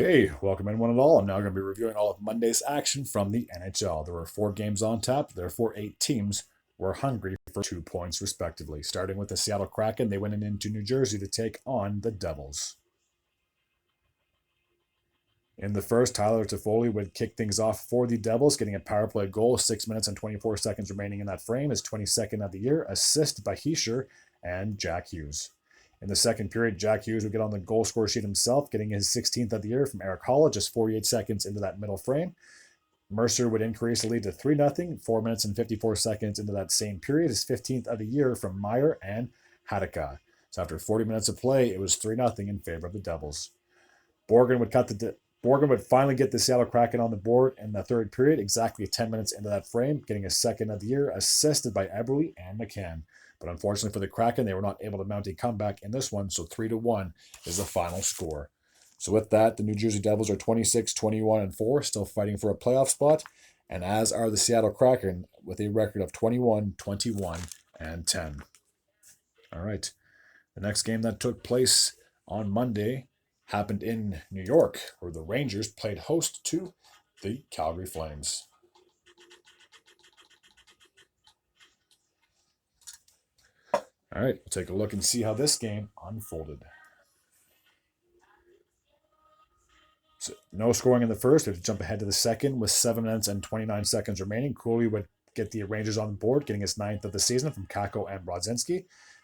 Okay, welcome in one and all. I'm now going to be reviewing all of Monday's action from the NHL. There were 4 games on tap. Therefore, 8 teams were hungry for 2 points respectively. Starting with the Seattle Kraken, they went into New Jersey to take on the Devils. In the first, Tyler Toffoli would kick things off for the Devils, getting a power play goal, 6 minutes and 24 seconds remaining in that frame, his 22nd of the year, assist by Heischer and Jack Hughes. In the second period, Jack Hughes would get on the goal score sheet himself, getting his 16th of the year from Eric Holla, just 48 seconds into that middle frame. Mercer would increase the lead to 3-0, 4 minutes and 54 seconds into that same period, his 15th of the year from Meyer and Hadaka. So after 40 minutes of play, it was 3-0 in favor of the Devils. Borgen would finally get the Seattle Kraken on the board in the third period, exactly 10 minutes into that frame, getting his second of the year, assisted by Eberle and McCann. But unfortunately for the Kraken, they were not able to mount a comeback in this one, so 3-1 is the final score. So with that, the New Jersey Devils are 26, 21, and 4, still fighting for a playoff spot, and as are the Seattle Kraken with a record of 21, 21, and 10. All right. The next game that took place on Monday happened in New York, where the Rangers played host to the Calgary Flames. All right, we'll take a look and see how this game unfolded. So no scoring in the first. We have to jump ahead to the second with 7 minutes and 29 seconds remaining. Cooley would get the Rangers on the board, getting his 9th of the season from Kakko and Brodzinski.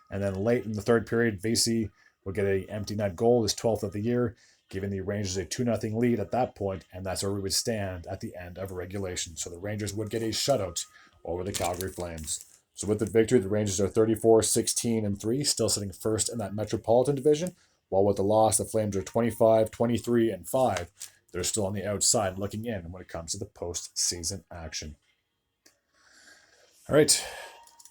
And then late in the third period, Vesey would get an empty net goal, his 12th of the year, giving the Rangers a 2-0 lead at that point, and that's where we would stand at the end of regulation. So the Rangers would get a shutout over the Calgary Flames. So with the victory, the Rangers are 34, 16, and 3, still sitting first in that Metropolitan Division, while with the loss, the Flames are 25, 23, and 5. They're still on the outside looking in when it comes to the postseason action. All right,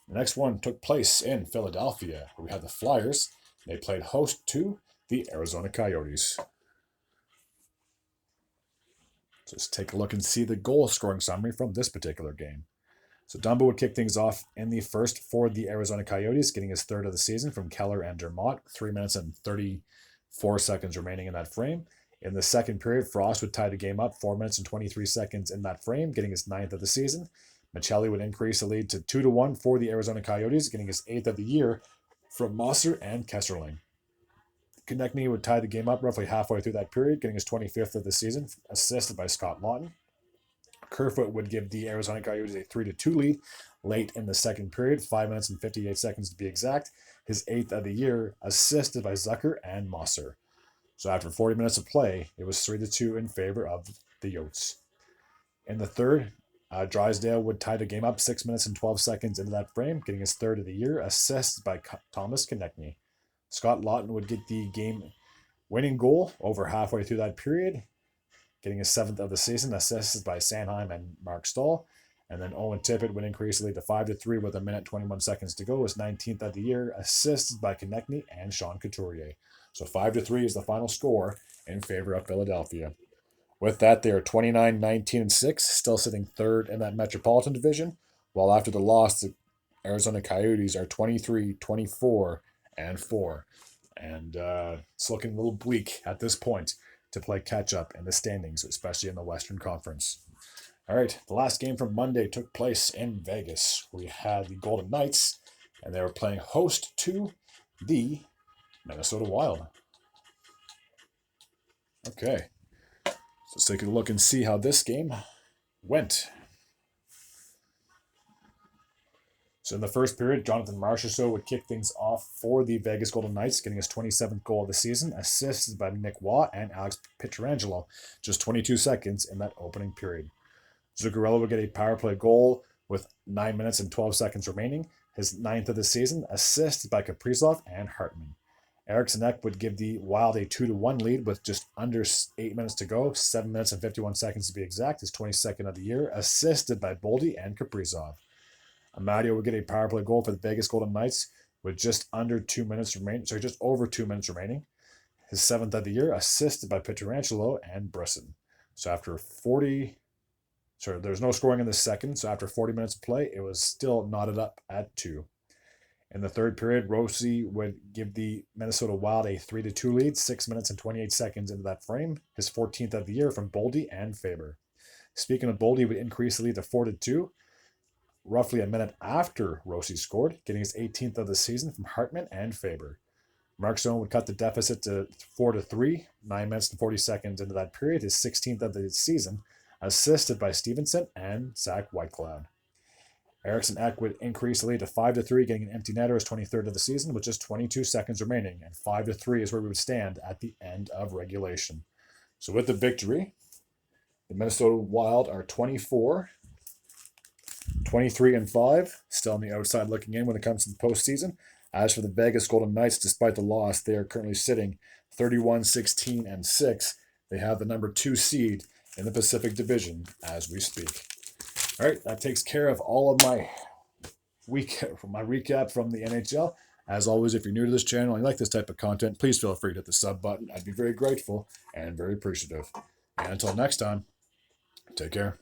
the next one took place in Philadelphia, where we had the Flyers. They played host to the Arizona Coyotes. So let's take a look and see the goal scoring summary from this particular game. So Dumba would kick things off in the first for the Arizona Coyotes, getting his 3rd of the season from Keller and Dermott, 3 minutes and 34 seconds remaining in that frame. In the second period, Frost would tie the game up, 4 minutes and 23 seconds in that frame, getting his 9th of the season. Michelli would increase the lead to 2-1 for the Arizona Coyotes, getting his 8th of the year from Mosser and Kesserling. Konechny would tie the game up roughly halfway through that period, getting his 25th of the season, assisted by Scott Laughton. Kerfoot would give the Arizona Coyotes a 3-2 lead late in the second period, 5 minutes and 58 seconds to be exact. His 8th of the year, assisted by Zucker and Mosser. So after 40 minutes of play, it was 3-2 in favor of the Yotes. In the third, Drysdale would tie the game up 6 minutes and 12 seconds into that frame, getting his 3rd of the year, assisted by Thomas Konechny. Scott Laughton would get the game-winning goal over halfway through that period, getting his 7th of the season, assisted by Sanheim and Mark Stahl. And then Owen Tippett would increase the lead to 5-3 with 1 minute 21 seconds to go, his 19th of the year, assisted by Konechny and Sean Couturier. So 5-3 is the final score in favor of Philadelphia. With that, they are 29, 19, and 6, still sitting 3rd in that Metropolitan Division, while after the loss, the Arizona Coyotes are 23, 24, and 4. And it's looking a little bleak at this point to play catch-up in the standings, especially in the Western Conference. All right, the last game from Monday took place in Vegas. We had the Golden Knights, and they were playing host to the Minnesota Wild. Okay, so let's take a look and see how this game went. So in the first period, Jonathan Marchessault would kick things off for the Vegas Golden Knights, getting his 27th goal of the season, assisted by Nick Waugh and Alex Pietrangelo, just 22 seconds in that opening period. Zuccarello would get a power play goal with 9 minutes and 12 seconds remaining, his 9th of the season, assisted by Kaprizov and Hartman. Eriksson Ek would give the Wild a 2-1 lead with just under 8 minutes to go, 7 minutes and 51 seconds to be exact, his 22nd of the year, assisted by Boldy and Kaprizov. Amadio would get a power play goal for the Vegas Golden Knights with just over 2 minutes remaining. His 7th of the year, assisted by Pietrangelo and Brisson. So after there's no scoring in the second, so after 40 minutes of play, it was still knotted up at 2. In the third period, Rossi would give the Minnesota Wild a 3-2 lead, 6 minutes and 28 seconds into that frame, his 14th of the year from Boldy and Faber. Speaking of Boldy, would increase the lead to 4-2, roughly a minute after Rossi scored, getting his 18th of the season from Hartman and Faber. Mark Stone would cut the deficit to 4-3, 9 minutes and 40 seconds into that period, his 16th of the season, assisted by Stevenson and Zach Whitecloud. Eriksson Ek would increase the lead to 5-3, getting an empty netter his 23rd of the season with just 22 seconds remaining, and 5-3 is where we would stand at the end of regulation. So with the victory, the Minnesota Wild are 24, 23-5, still on the outside looking in when it comes to the postseason. As for the Vegas Golden Knights, despite the loss, they are currently sitting 31-16-6. They have the number 2 seed in the Pacific Division as we speak. All right, that takes care of all of my recap from the NHL. As always, if you're new to this channel and you like this type of content, please feel free to hit the sub button. I'd be very grateful and very appreciative. And until next time, take care.